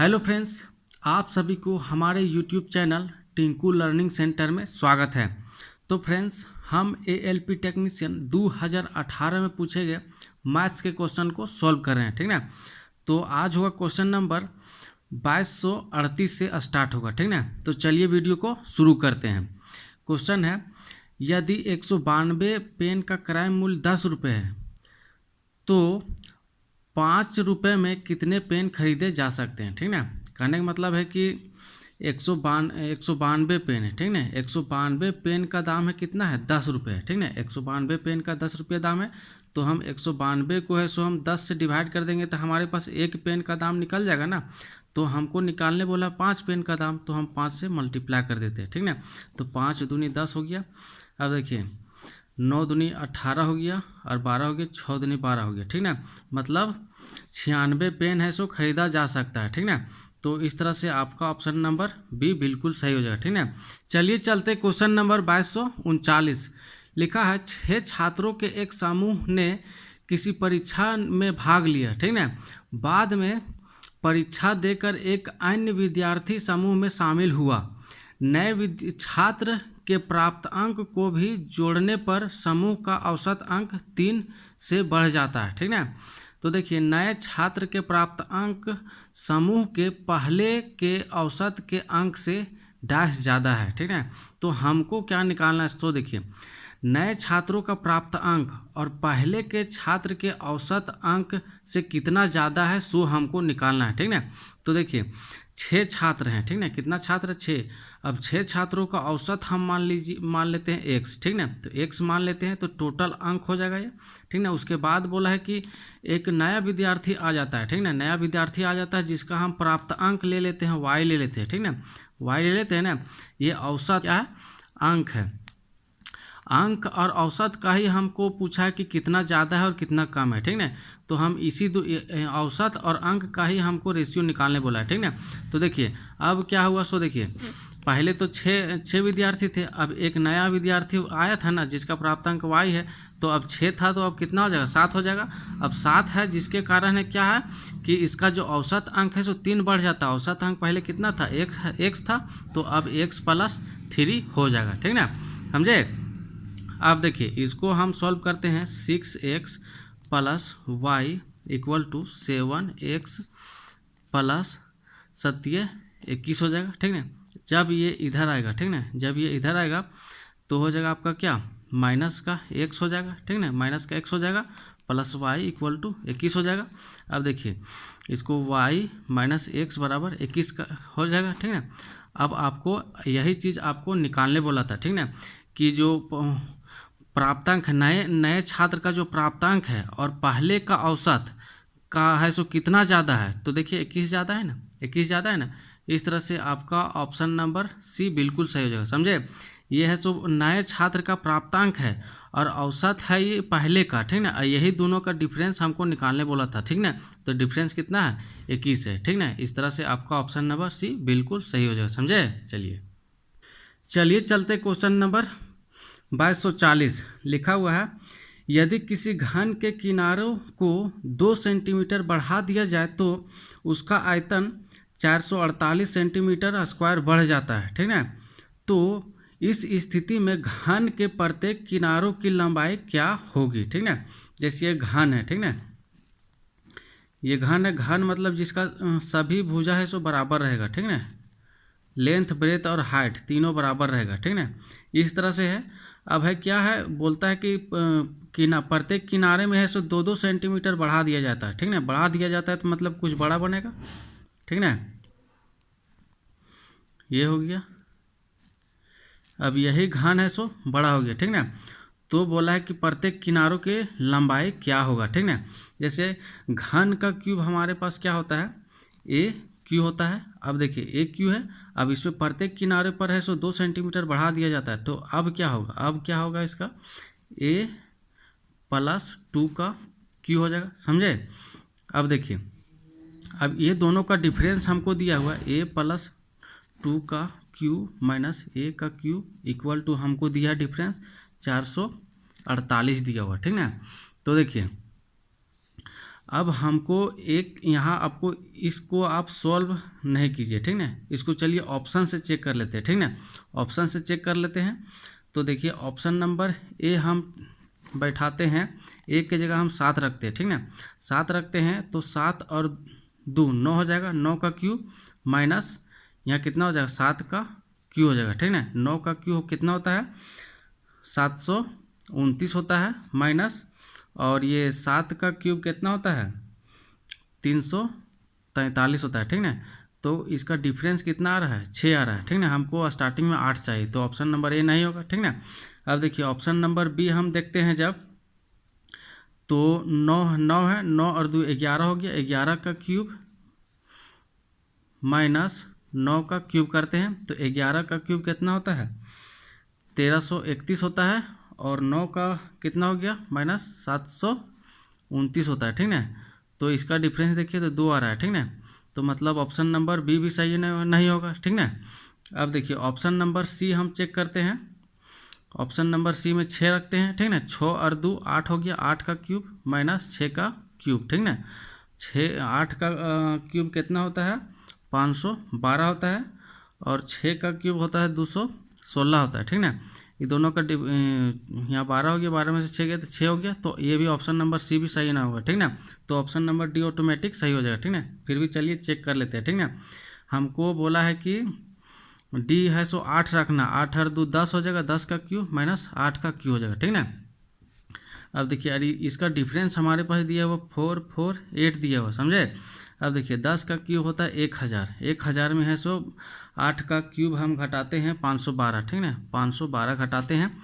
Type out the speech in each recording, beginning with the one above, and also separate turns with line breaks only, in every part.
Hello friends, आप सभी को हमारे YouTube channel Tinku learning centre में स्वागत है। तो फ्रेंड्स, हम एएलपी टेक्नीशियन 2018 में पूछे गए मैथ्स के क्वेश्चन को सॉल्व कर रहे हैं, ठीक ना। तो आज होगा क्वेश्चन नंबर 2238 से स्टार्ट होगा, ठीक ना। तो चलिए वीडियो को शुरू करते हैं। क्वेश्चन है, यदि 192 पेन का क्रय मूल्य 10 रुपये है तो 5 रुपये में कितने पेन खरीदे जा सकते हैं, ठीक ना। कहने का मतलब है कि 192 पेन है, ठीक ना। 192 पेन का दाम है कितना है, 10 रुपये, ठीक ना। 192 पेन का 10 रुपये दाम है, तो हम 192 को है सो हम 10 से डिवाइड कर देंगे तो हमारे पास एक पेन का दाम निकल जाएगा ना। तो हमको निकालने बोला 5 पेन का दाम, तो हम 5 से मल्टीप्लाई कर देते हैं, ठीक ना। तो 5 दूनी 10 हो गया। अब देखिए 9 दूनी 18 हो गया और 12 हो गया, 6 दूनी 12 हो गया, ठीक ना। मतलब 96 पेन है सो खरीदा जा सकता है, ठीक ना। तो इस तरह से आपका ऑप्शन नंबर बी बिल्कुल सही हो जाएगा, ठीक ना। चलिए चलते क्वेश्चन नंबर 2239। लिखा है 6 छात्रों के एक समूह ने किसी परीक्षा में भाग लिया, ठीक ना। बाद में परीक्षा देकर एक अन्य विद्यार्थी समूह में शामिल हुआ। नए छात्र के प्राप्त अंक को भी जोड़ने पर समूह का औसत अंक 3 से बढ़ जाता है, ठीक ना। तो देखिए, नए छात्र के प्राप्त अंक समूह के पहले के औसत के अंक से डैश ज़्यादा है, ठीक है। तो हमको क्या निकालना है, तो देखिए नए छात्रों का प्राप्त अंक और पहले के छात्र के औसत अंक से कितना ज़्यादा है सो हमको निकालना है, ठीक ना। तो देखिए 6 छात्र हैं, ठीक ना। कितना छात्र है, 6। अब 6 छात्रों का औसत हम मान लेते हैं x, ठीक ना। तो x मान लेते हैं तो टोटल अंक हो जाएगा ये, ठीक ना। उसके बाद बोला है कि एक नया विद्यार्थी आ जाता है, ठीक ना। नया विद्यार्थी आ जाता है जिसका हम प्राप्त अंक ले लेते हैं, y ले लेते हैं, ठीक ना। y ले लेते हैं ना। ये औसत क्या है, अंक है। अंक और औसत का ही हमको पूछा है कि कितना ज़्यादा है और कितना कम है, ठीक ना। तो हम इसी औसत और अंक का ही हमको रेशियो निकालने बोला है, ठीक ना। तो देखिए अब क्या हुआ, सो देखिए पहले तो 6 विद्यार्थी थे, अब एक नया विद्यार्थी आया था ना जिसका प्राप्तांक y है, तो अब 6 था तो अब कितना हो जाएगा, 7 हो जाएगा। अब 7 है जिसके कारण है क्या है कि इसका जो औसत अंक है सो 3 बढ़ जाता है। औसत अंक पहले कितना था, x था, तो अब x + 3 हो जाएगा, ठीक ना, समझे। अब देखिए इसको हम सॉल्व करते हैं। 6x + y = 7x + 7 21 हो जाएगा, ठीक ना। जब ये इधर आएगा, ठीक ना, जब ये इधर आएगा तो हो जाएगा आपका क्या, माइनस का x हो जाएगा, ठीक ना। माइनस का x हो जाएगा प्लस y = 21 हो जाएगा। अब देखिए इसको y - x = 21 का हो जाएगा, ठीक ना। अब आपको यही चीज़ आपको निकालने बोला था, ठीक ना, कि जो प्राप्तांक नए छात्र का जो प्राप्तांक है और पहले का औसत का है सो कितना ज़्यादा है। तो देखिए 21 ज़्यादा है ना, 21 ज़्यादा है ना। इस तरह से आपका ऑप्शन नंबर सी बिल्कुल सही हो जाएगा, समझे। ये है सो नए छात्र का प्राप्तांक है और औसत है ये पहले का, ठीक ना। यही दोनों का डिफरेंस हमको निकालने बोला था, ठीक ना। तो डिफरेंस कितना है, 21 है, ठीक ना। इस तरह से आपका ऑप्शन नंबर सी बिल्कुल सही हो जाएगा, समझे। चलिए चलते क्वेश्चन नंबर 2240। लिखा हुआ है, यदि किसी घन के किनारों को 2 सेंटीमीटर बढ़ा दिया जाए तो उसका आयतन 448 सेंटीमीटर स्क्वायर बढ़ जाता है, ठीक ना। तो इस स्थिति में घन के प्रत्येक किनारों की लंबाई क्या होगी, ठीक ना। जैसे ये घन है, ठीक ना, ये घन है। घन मतलब जिसका सभी भुजा है सो बराबर रहेगा, ठीक ना। लेंथ, ब्रेथ और हाइट तीनों बराबर रहेगा, ठीक ना। इस तरह से है। अब है क्या है, बोलता है कि प्रत्येक किनारे में है सो 2-2 सेंटीमीटर बढ़ा दिया जाता है, ठीक ना। बढ़ा दिया जाता है तो मतलब कुछ बड़ा बनेगा, ठीक ना। ये हो गया। अब यही घन है सो बड़ा हो गया, ठीक ना। तो बोला है कि प्रत्येक किनारों के लंबाई क्या होगा, ठीक ना। जैसे घन का क्यूब हमारे पास क्या होता है, ए क्यू होता है। अब देखिए ए क्यू है, अब इसमें प्रत्येक किनारे पर है सो 2 सेंटीमीटर बढ़ा दिया जाता है। तो अब क्या होगा, इसका a + 2 का क्यू हो जाएगा, समझे। अब देखिए अब ये दोनों का डिफरेंस हमको दिया हुआ है, a + 2 का क्यू माइनस a का क्यू = हमको दिया है डिफरेंस 448 दिया हुआ, ठीक ना। तो देखिए अब हमको एक यहाँ आपको इसको आप सॉल्व नहीं कीजिए, ठीक ना, इसको चलिए ऑप्शन से चेक कर लेते हैं, ठीक ना, ऑप्शन से चेक कर लेते हैं। तो देखिए ऑप्शन नंबर ए हम बैठाते हैं, एक की जगह हम 7 रखते हैं, ठीक ना, 7 रखते हैं तो 7 और 2 9 हो जाएगा, 9 का क्यूब माइनस यहाँ कितना हो जाएगा 7 का क्यूब हो जाएगा, ठीक ना, 9 का क्यूब कितना होता है 729 होता है, माइनस और ये 7 का क्यूब कितना होता है 343 होता है, ठीक ना। तो इसका डिफरेंस कितना आ रहा है 6 आ रहा है, ठीक ना, हमको स्टार्टिंग में 8 चाहिए, तो ऑप्शन नंबर ए नहीं होगा, ठीक ना। अब देखिए ऑप्शन नंबर बी हम देखते हैं जब, तो 9 है, 9 और 2 11 हो गया, 11 का क्यूब माइनस 9 का क्यूब करते हैं तो 11 का क्यूब कितना होता है 1331 होता है, और 9 का कितना हो गया माइनस 729 होता है, ठीक ना। तो इसका डिफरेंस देखिए तो 2 आ रहा है, ठीक ना, तो मतलब ऑप्शन नंबर बी भी सही नहीं होगा, ठीक ना। अब देखिए ऑप्शन नंबर सी हम चेक करते हैं, ऑप्शन नंबर सी में 6 रखते हैं, ठीक ना, 6 और 2 8 हो गया, 8 का क्यूब माइनस 6 का क्यूब, ठीक ना, 8 का क्यूब कितना होता है 512 होता है, और 6 का क्यूब होता है 216 होता है, ठीक ना। ये दोनों का यहाँ 12 हो गया, 12 में से 6 गया तो 6 हो गया, तो ये भी ऑप्शन नंबर सी भी सही ना होगा, ठीक ना। तो ऑप्शन नंबर डी ऑटोमेटिक सही हो जाएगा, ठीक ना। फिर भी चलिए चेक कर लेते हैं, ठीक ना। हमको बोला है कि डी है सो 8 रखना, 8 और 2 10 हो जाएगा, 10 का क्यूब माइनस 8 का क्यूब हो जाएगा, ठीक ना। अब देखिए अरे इसका डिफरेंस हमारे पास दिया हुआ 448 दिया हुआ, समझे। अब देखिए 10 का क्यूब होता है 1000, 1000 में है सो 8 का क्यूब हम घटाते हैं 512, ठीक ना, 512 घटाते हैं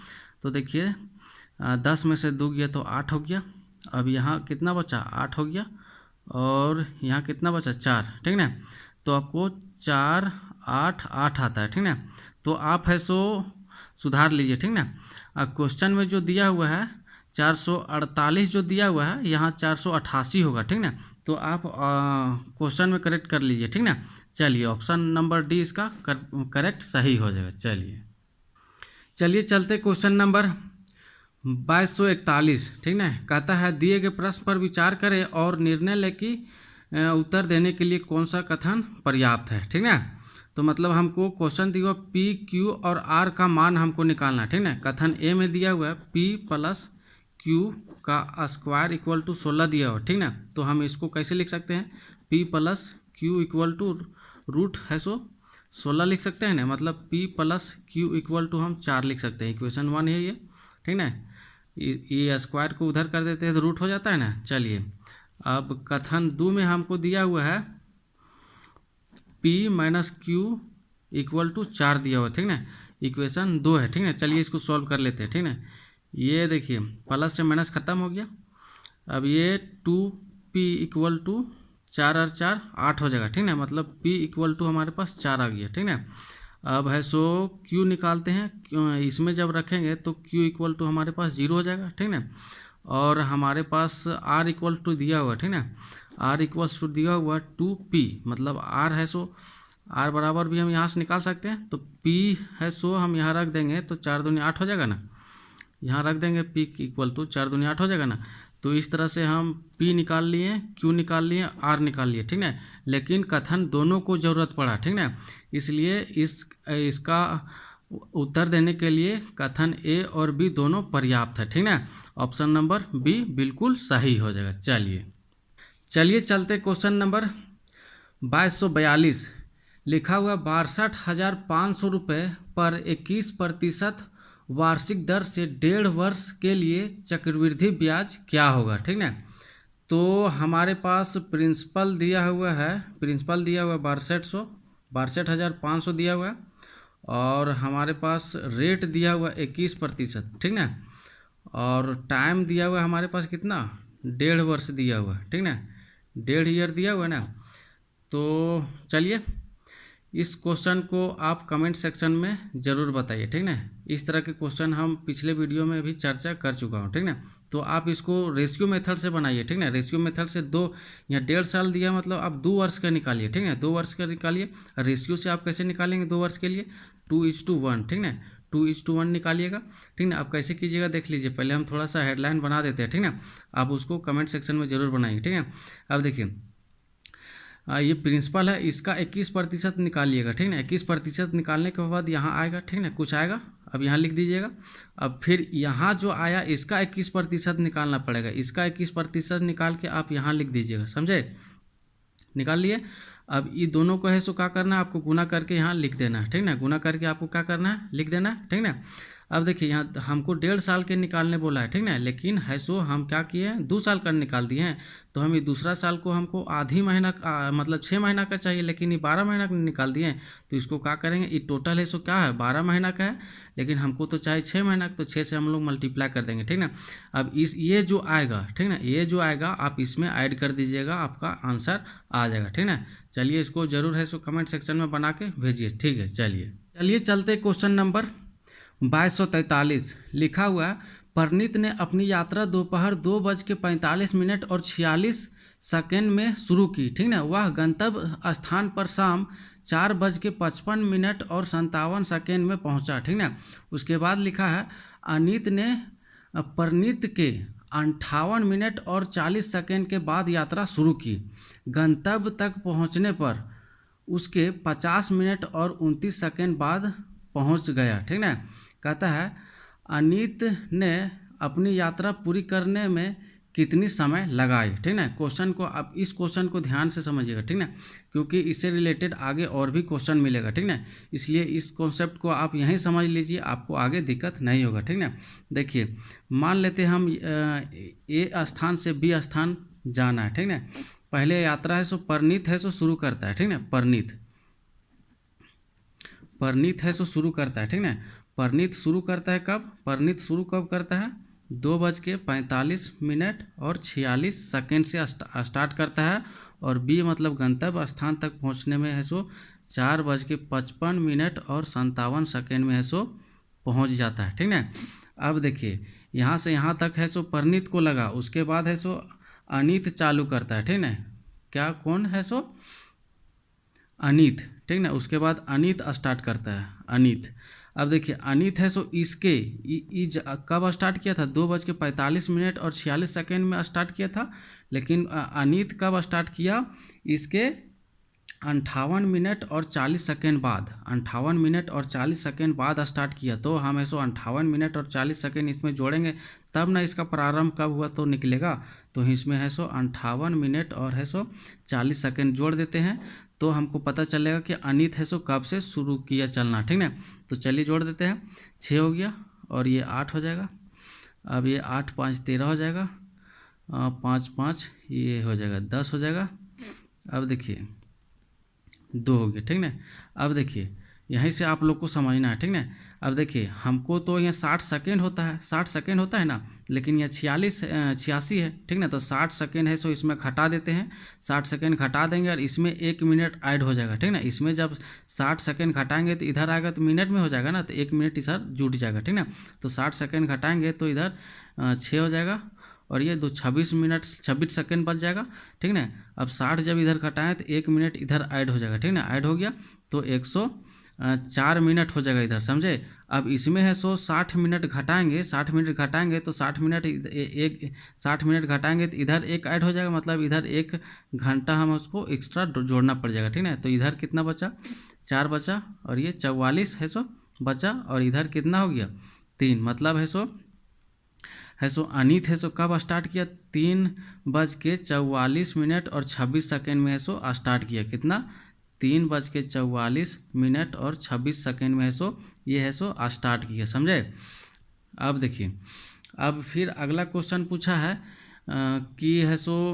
तो देखिए 10 में से 2 गया तो 8 हो गया, अब यहाँ कितना बचा 8 हो गया, और यहाँ कितना बचा 4, ठीक ना। तो आपको 4 8 8 आता है, ठीक ना। तो आप है सो सुधार लीजिए, ठीक ना। अब क्वेश्चन में जो दिया हुआ है 448 जो दिया हुआ है, यहाँ 488 होगा, ठीक ना। तो आप क्वेश्चन में करेक्ट कर लीजिए, ठीक ना। चलिए ऑप्शन नंबर डी इसका करेक्ट सही हो जाएगा। चलिए चलते क्वेश्चन नंबर 2241, ठीक ना, कहता है दिए गए प्रश्न पर विचार करें और निर्णय लें कि उत्तर देने के लिए कौन सा कथन पर्याप्त है, ठीक ना। तो मतलब हमको क्वेश्चन दिया हुआ पी क्यू और आर का मान हमको निकालना है, ठीक ना। कथन ए में दिया हुआ है पी प्लस क्यू का स्क्वायर इक्वल टू 16 दिया हुआ, ठीक ना। तो हम इसको कैसे लिख सकते हैं, P plus Q equal to root है सो 16 लिख सकते हैं ना, मतलब P plus Q equal to हम 4 लिख सकते हैं, इक्वेशन 1 है ये, ठीक ना। ये स्क्वायर को उधर कर देते हैं तो रूट हो जाता है ना। चलिए अब कथन 2 में हमको दिया हुआ है P minus Q equal to 4 दिया हुआ, ठीक ना, इक्वेशन 2 है, ठीक ना। चलिए इसको सॉल्व कर लेते हैं, ठीक ना। ये देखिए प्लस से माइनस खत्म हो गया, अब ये 2P इक्वल टू 4 और 4 8 हो जाएगा, ठीक ना, मतलब P इक्वल टू हमारे पास 4 आ गया, ठीक ना। अब है सो Q निकालते हैं, इसमें जब रखेंगे तो Q इक्वल टू हमारे पास 0 हो जाएगा, ठीक ना। और हमारे पास R इक्वल टू दिया हुआ, ठीक ना, R इक्वल्स टू दिया हुआ 2P, मतलब R है सो R बराबर भी हम यहाँ से निकाल सकते हैं, तो P है सो हम यहाँ रख देंगे तो 4 दूनी 8 हो जाएगा ना, यहाँ रख देंगे P इक्वल टू 4 दूनी 8 हो जाएगा ना। तो इस तरह से हम P निकाल लिए, Q निकाल लिए, R निकाल लिए, ठीक ना। लेकिन कथन दोनों को ज़रूरत पड़ा, ठीक ना, इसलिए इसका उत्तर देने के लिए कथन A और B दोनों पर्याप्त है, ठीक ना। ऑप्शन नंबर B बिल्कुल सही हो जाएगा। चलिए चलते क्वेश्चन नंबर 2242, लिखा हुआ 62,500 रुपये पर 21% वार्षिक दर से 1.5 वर्ष के लिए चक्रवृद्धि ब्याज क्या होगा, ठीक ना। तो हमारे पास प्रिंसिपल दिया हुआ है 62,500 दिया हुआ है, और हमारे पास रेट दिया हुआ 21%, ठीक ना, और टाइम दिया हुआ हमारे पास कितना 1.5 वर्ष दिया हुआ, ठीक ना, 1.5 ईयर दिया हुआ है ना। तो चलिए इस क्वेश्चन को आप कमेंट सेक्शन में ज़रूर बताइए, ठीक ना। इस तरह के क्वेश्चन हम पिछले वीडियो में भी चर्चा कर चुका हूँ, ठीक ना। तो आप इसको रेशियो मेथड से बनाइए, ठीक ना, रेशियो मेथड से 2 या 1.5 साल दिया मतलब आप 2 वर्ष का निकालिए, ठीक ना, 2 वर्ष का निकालिए। रेशियो से आप कैसे निकालेंगे 2 वर्ष के लिए 2:1, ठीक ना, 2:1 निकालिएगा, ठीक ना। अब कैसे कीजिएगा देख लीजिए, पहले हम थोड़ा सा हेडलाइन बना देते हैं, ठीक ना। आप उसको कमेंट सेक्शन में ज़रूर बनाइए, ठीक है। अब देखिए ये प्रिंसिपल है, इसका 21% निकालिएगा, ठीक ना। 21% निकालने के बाद यहाँ आएगा, ठीक ना, कुछ आएगा, अब यहाँ लिख दीजिएगा। अब फिर यहाँ जो आया इसका 21% निकालना पड़ेगा, इसका 21% निकाल के आप यहाँ लिख दीजिएगा, समझे। निकाल लिए। अब ये दोनों को है सो क्या करना है, आपको गुना करके यहाँ लिख देना है, ठीक ना। गुना करके आपको क्या करना है, लिख देना है, ठीक ना। अब देखिए यहाँ हमको 1.5 साल के निकालने बोला है, ठीक ना, लेकिन है सो हम क्या किए हैं, 2 साल का निकाल दिए हैं। तो हम ये दूसरा साल को हमको आधी महीना मतलब 6 महीना का चाहिए, लेकिन ये 12 महीना का निकाल दिए हैं। तो इसको क्या करेंगे, ये टोटल है सो क्या है 12 महीना का है, लेकिन हमको तो चाहिए 6 महीना का, तो 6 से हम लोग मल्टीप्लाई कर देंगे, ठीक ना। अब ये जो आएगा, ठीक ना, ये जो आएगा आप इसमें ऐड कर दीजिएगा, आपका आंसर आ जाएगा, ठीक ना। चलिए इसको जरूर है सो कमेंट सेक्शन में बना के भेजिए, ठीक है। चलिए चलते क्वेश्चन नंबर 2243। लिखा हुआ है, परनीत ने अपनी यात्रा दोपहर 2:45 और 46 में शुरू की, ठीक ना। वह गंतव्य स्थान पर शाम 4:55 और 57 में पहुंचा, ठीक ना। उसके बाद लिखा है, अनीत ने परनीत के 58 और 40 के बाद यात्रा शुरू की। गंतव्य तक पहुंचने पर उसके 50 और 29 बाद पहुंच गया, ठीक ना। कहता है, अनीत ने अपनी यात्रा पूरी करने में कितनी समय लगाई, ठीक ना। क्वेश्चन को आप इस क्वेश्चन को ध्यान से समझिएगा, ठीक ना, क्योंकि इससे रिलेटेड आगे और भी क्वेश्चन मिलेगा, ठीक ना। इसलिए इस कॉन्सेप्ट को आप यहीं समझ लीजिए, आपको आगे दिक्कत नहीं होगा, ठीक ना। देखिए मान लेते हम ए स्थान से बी स्थान जाना है, ठीक ना। पहले यात्रा है सो परनीत है सो शुरू करता है, ठीक ना। परनीत है सो शुरू करता है, ठीक ना। परनीत शुरू करता है कब, परनीत शुरू कब करता है, 2:45 और 46 से स्टार्ट करता है। और बी मतलब गंतव्य स्थान तक पहुंचने में है सो 4:55 और 57 में है सो पहुंच जाता है, ठीक ना। अब देखिए यहाँ से यहाँ तक है सो परनीत को लगा, उसके बाद है सो अनीत चालू करता है, ठीक ना। क्या कौन है सो, अनीत, ठीक ना। उसके बाद अनीत स्टार्ट करता है, अनीत। अब देखिए अनीत है सो इसके कब स्टार्ट किया था, 2:45 और 46 में स्टार्ट किया था, लेकिन अनीत कब स्टार्ट किया, इसके 58 और 40 बाद, 58 और 40 बाद स्टार्ट किया। तो हम ऐसो 58 और 40 इसमें जोड़ेंगे तब ना इसका प्रारंभ कब हुआ तो निकलेगा। तो इसमें है सो 58 और है सो 40 जोड़ देते हैं, तो हमको पता चलेगा कि अनीत है सो कब से शुरू किया चलना, ठीक ना। तो चलिए जोड़ देते हैं, 6 हो गया और ये 8 हो जाएगा। अब ये 8 5 13 हो जाएगा, 5 5 ये हो जाएगा 10 हो जाएगा। अब देखिए 2 हो गया, ठीक ना। अब देखिए यहीं से आप लोग को समझना है, ठीक ना। अब देखिए हमको तो यहाँ 60 सेकेंड होता है, 60 सेकेंड होता है ना, लेकिन यह 86 है, ठीक ना। तो 60 सेकेंड है सो इसमें घटा देते हैं, 60 सेकेंड घटा देंगे और इसमें 1 मिनट ऐड हो जाएगा, ठीक ना। इसमें जब 60 सेकेंड घटाएंगे तो इधर आएगा तो मिनट में हो जाएगा ना, तो 1 मिनट इधर जुट जाएगा, ठीक ना। तो 60 सेकेंड घटाएंगे तो इधर 6 हो जाएगा और ये 26 सेकेंड बच जाएगा, ठीक ना। अब 60 जब इधर घटाएं तो 1 मिनट इधर ऐड हो जाएगा, ठीक ना। ऐड हो गया तो 104 मिनट हो जाएगा इधर, समझे। अब इसमें है सो 60 मिनट घटाएंगे, 60 मिनट घटाएंगे तो 60 मिनट 60 मिनट घटाएंगे तो इधर 1 ऐड हो जाएगा, मतलब इधर 1 घंटा हम उसको एक्स्ट्रा जोड़ना पड़ जाएगा, ठीक ना। तो इधर कितना बचा, 4 बचा और ये 44 है सो बचा, और इधर कितना हो गया 3, मतलब है सो अनीत है सो कब स्टार्ट किया, 3:44 और 26 में है सो स्टार्ट किया, कितना 3:44 और 26 में है सो ये है सो स्टार्ट किया, समझे। अब देखिए अब फिर अगला क्वेश्चन पूछा है कि है सो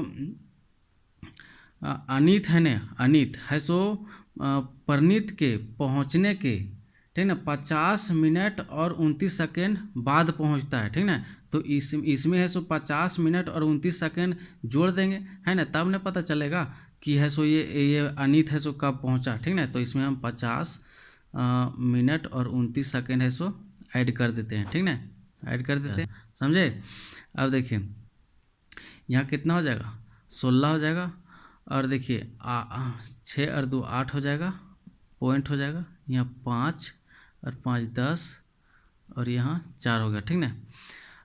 अनीत है न, अनीत है सो परनीत के पहुंचने के, ठीक ना, 50 मिनट और 29 सेकेंड बाद पहुंचता है, ठीक ना। तो इसमें है सो 50 मिनट और 29 सेकेंड जोड़ देंगे, है ना, तब ना पता चलेगा कि है सो ये अनीत है सो कब पहुंचा, ठीक ना। तो इसमें हम 50 मिनट और 29 सेकेंड है सो ऐड कर देते हैं, ठीक ना, ऐड कर देते हैं, समझे। अब देखिए यहाँ कितना हो जाएगा, 16 हो जाएगा, और देखिए 6 और 2 8 हो जाएगा, पॉइंट हो जाएगा, यहाँ 5 और 5 10 और यहाँ 4 हो गया, ठीक ना।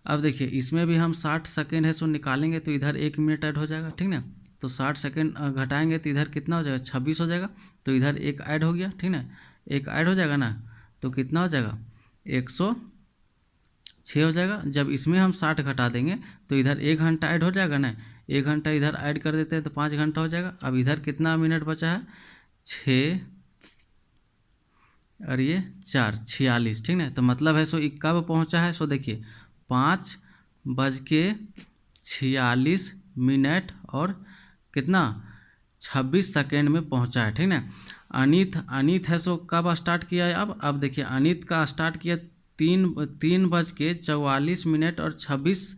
अब देखिए इसमें भी हम 60 सेकेंड है सो निकालेंगे तो इधर 1 मिनट ऐड हो जाएगा, ठीक ना। तो 60 सेकेंड घटाएंगे तो इधर कितना हो जाएगा, 26 हो जाएगा। तो इधर 1 ऐड हो गया, ठीक ना, 1 ऐड हो जाएगा ना, तो कितना हो जाएगा 106 हो जाएगा। जब इसमें हम 60 घटा देंगे तो इधर 1 घंटा ऐड हो जाएगा ना, 1 घंटा इधर ऐड कर देते हैं तो 5 घंटा हो जाएगा। अब इधर कितना मिनट बचा है, 6 और ये 4, 46, ठीक ना। तो मतलब है सो कब पहुंचा है, सो देखिए 5:46 और कितना 26 सेकेंड में पहुंचा है, ठीक ना। अनित है सो कब स्टार्ट किया है, अब देखिए अनित का स्टार्ट किया 3:44 और 26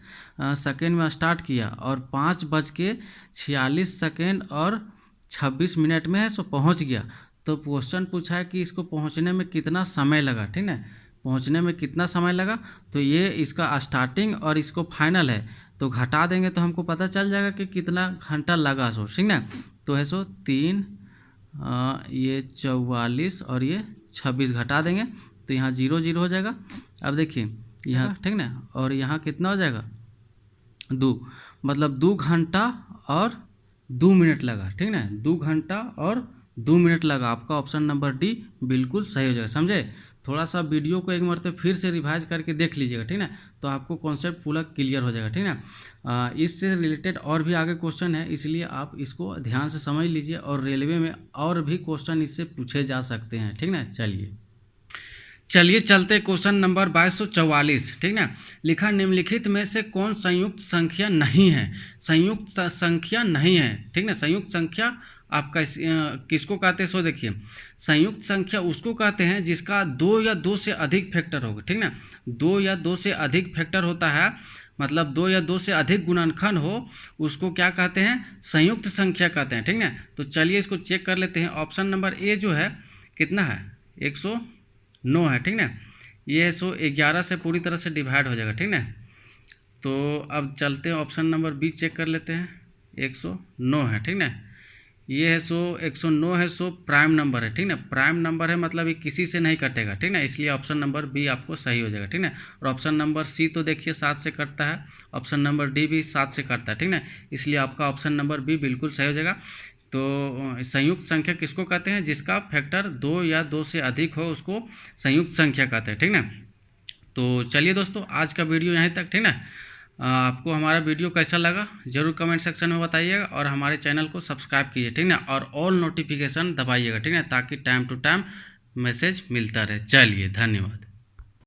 सेकेंड में स्टार्ट किया और 5:46 और 26 मिनट में है सो पहुंच गया। तो क्वेश्चन पूछा है कि इसको पहुंचने में कितना समय लगा, ठीक ना, पहुंचने में कितना समय लगा। तो ये इसका स्टार्टिंग और इसको फाइनल है, तो घटा देंगे तो हमको पता चल जाएगा कि कितना घंटा लगा सो, ठीक ना। तो है सो 3 ये 44 और ये 26 घटा देंगे तो यहाँ 0 0 हो जाएगा। अब देखिए यहाँ, ठीक ना, और यहाँ कितना हो जाएगा 2, मतलब 2 घंटा और 2 मिनट लगा, ठीक ना, 2 घंटा और 2 मिनट लगा। आपका ऑप्शन नंबर डी बिल्कुल सही हो जाएगा, समझे। थोड़ा सा वीडियो को एक मरतबा फिर से रिवाइज करके देख लीजिएगा, ठीक ना, तो आपको कॉन्सेप्ट पूरा क्लियर हो जाएगा, ठीक ना। इससे रिलेटेड और भी आगे क्वेश्चन है, इसलिए आप इसको ध्यान से समझ लीजिए और रेलवे में और भी क्वेश्चन इससे पूछे जा सकते हैं, ठीक ना। चलिए चलते क्वेश्चन नंबर 2244, ठीक ना। लिखा निम्नलिखित में से कौन संयुक्त संख्या नहीं है, संयुक्त संख्या नहीं है, ठीक ना। संयुक्त संख्या आपका किसको कहते हैं, सो देखिए संयुक्त संख्या उसको कहते हैं जिसका 2 या 2 से अधिक फैक्टर होगा, ठीक ना। 2 या 2 से अधिक फैक्टर होता है, मतलब 2 या 2 से अधिक गुणनखंड हो, उसको क्या कहते हैं, संयुक्त संख्या कहते हैं, ठीक ना। तो चलिए इसको चेक कर लेते हैं। ऑप्शन नंबर ए जो है कितना है, 109 है, ठीक ना। ये 111 से पूरी तरह से डिवाइड हो जाएगा, ठीक ना। तो अब चलते हैं ऑप्शन नंबर बी चेक कर लेते हैं, 109 है, ठीक ना। ये है 109 है, प्राइम नंबर है, ठीक ना। प्राइम नंबर है मतलब ये किसी से नहीं कटेगा, ठीक ना, इसलिए ऑप्शन नंबर बी आपको सही हो जाएगा, ठीक ना। और ऑप्शन नंबर सी तो देखिए 7 से कटता है, ऑप्शन नंबर डी भी 7 से कटता है, ठीक ना, इसलिए आपका ऑप्शन नंबर बी बिल्कुल सही हो जाएगा। तो संयुक्त संख्या किसको कहते हैं, जिसका फैक्टर 2 या 2 से अधिक हो उसको संयुक्त संख्या कहते हैं, ठीक ना। तो चलिए दोस्तों आज का वीडियो यहीं तक, ठीक ना। आपको हमारा वीडियो कैसा लगा ज़रूर कमेंट सेक्शन में बताइएगा और हमारे चैनल को सब्सक्राइब कीजिए, ठीक ना, और ऑल नोटिफिकेशन दबाइएगा, ठीक ना, ताकि टाइम टू टाइम मैसेज मिलता रहे। चलिए धन्यवाद।